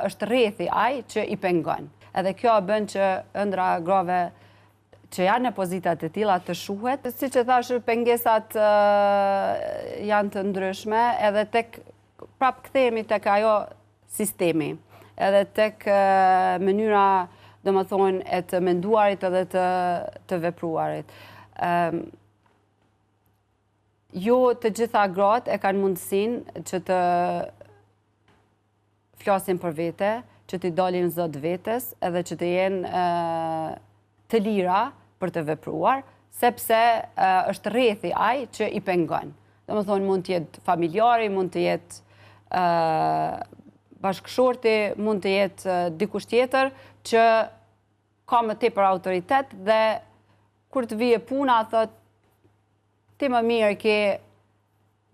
është rrethi ai që i pengon. Edhe kjo bën që ëndra grave që janë në pozitat e tilla të shuhet. Siç e thash, pengesat janë të ndryshme, edhe prap kthehemi tek ajo sistemi, edhe tek mënyra, domethënë, e të menduarit edhe të vepruarit. Jo të gjitha gratë e kanë mundësinë që të flasin për vete, që t'i dalin zot vetes, edhe që të jenë të lira për të vepruar, sepse është rrethi ai që i pengon. Domethënë, mund të jetë familjari, mund të jetë bashkëshorti, mund të jetë dikush tjetër që ka më tepër autoritet dhe kur të vije puna, thot, ti më mirë ke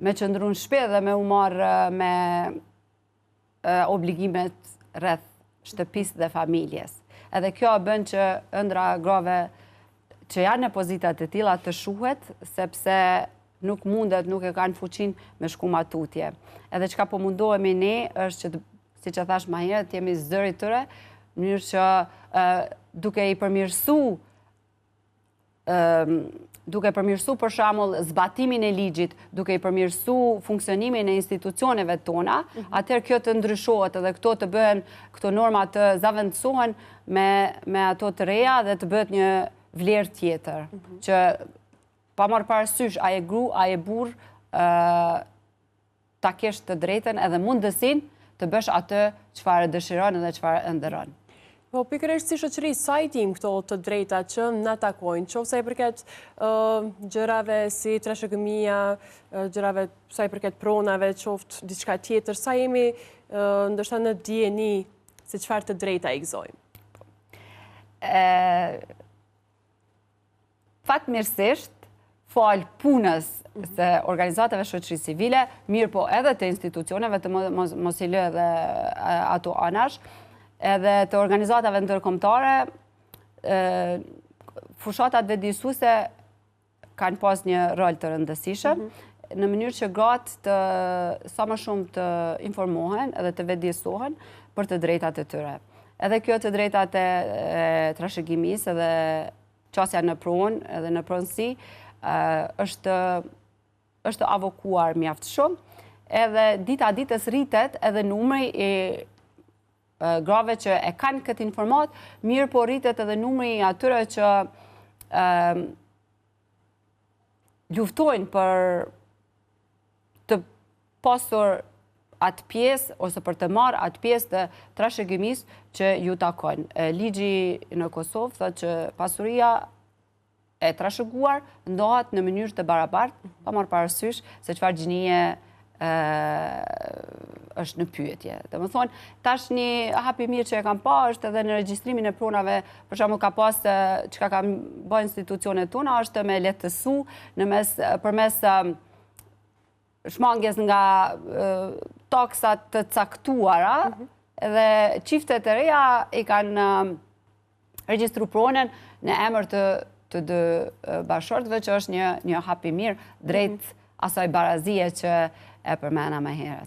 me qëndru në shtëpi dhe me u marrë me obligimet rreth shtëpisë dhe familjes. Edhe kjo bën që ëndra grave që janë në pozitat e tilla të shuhet, sepse nuk mundet, nuk e kanë fuqinë me shku matutje. Edhe çka po mundohemi ne është që, siç e thash më herët, jemi zëri tyre, në mënyrë që duke i përmirësu për shembull zbatimin e ligjit, duke i përmirësu funksionimin e institucioneve tona, atëherë kjo të ndryshohet edhe këto norma të zavendësohen me ato të reja dhe të bëhet një vlerë tjetër, që pa marrë parasysh a e gru, a e burr, ta kesh të drejtën edhe mundësinë të bësh atë çfarë dëshiron dhe çfarë ëndërron. Po, pikërisht si shoqëri, sa i dim këto të drejta që na takojnë, qoftë sa i përket gjërave si trashëgimia, gjërave sa i përket pronave, qoftë diçka tjetër, sa jemi ndoshta në dijeni se çfarë të drejta i gëzojmë? Fatmirësisht, fal punës se organizatave shoqërisë civile, mirë po edhe të institucioneve të mos i lë edhe ato anash, edhe të organizatave ndërkombëtare, fushatat vetëdijsuese kanë pas një rol të rëndësishëm, në mënyrë që gratë të sa më shumë të informohen edhe të vetëdijsohen për të drejtat e tyre. Edhe kjo të drejtat e trashëgimisë edhe qasja në pronë edhe në pronësi është avokuar mjaft shumë, edhe dita ditës rritet edhe numri i grave që e kanë këtë informat, mirë po rritet edhe numri i atyre që luftojnë për të pasur atë pjesë ose për të marrë atë pjesë të trashëgimisë që ju takon. Ligji në Kosovë thotë që pasuria e trashëguar ndohet në mënyrë të barabartë, pa marrë parasysh se çfarë gjinie është në pyetje. Domethënë, tash një hap i mirë që e kam pa është edhe në regjistrimin e pronave, për shembull ka pas çka kanë bërë institucionet tona është me lehtësu përmes shmangjes nga taksat të caktuara, dhe çiftet e reja i kanë regjistru pronën në emër të dy bashkëshortëve, që është një hap i mirë drejt asaj barazie që e përmena më herët.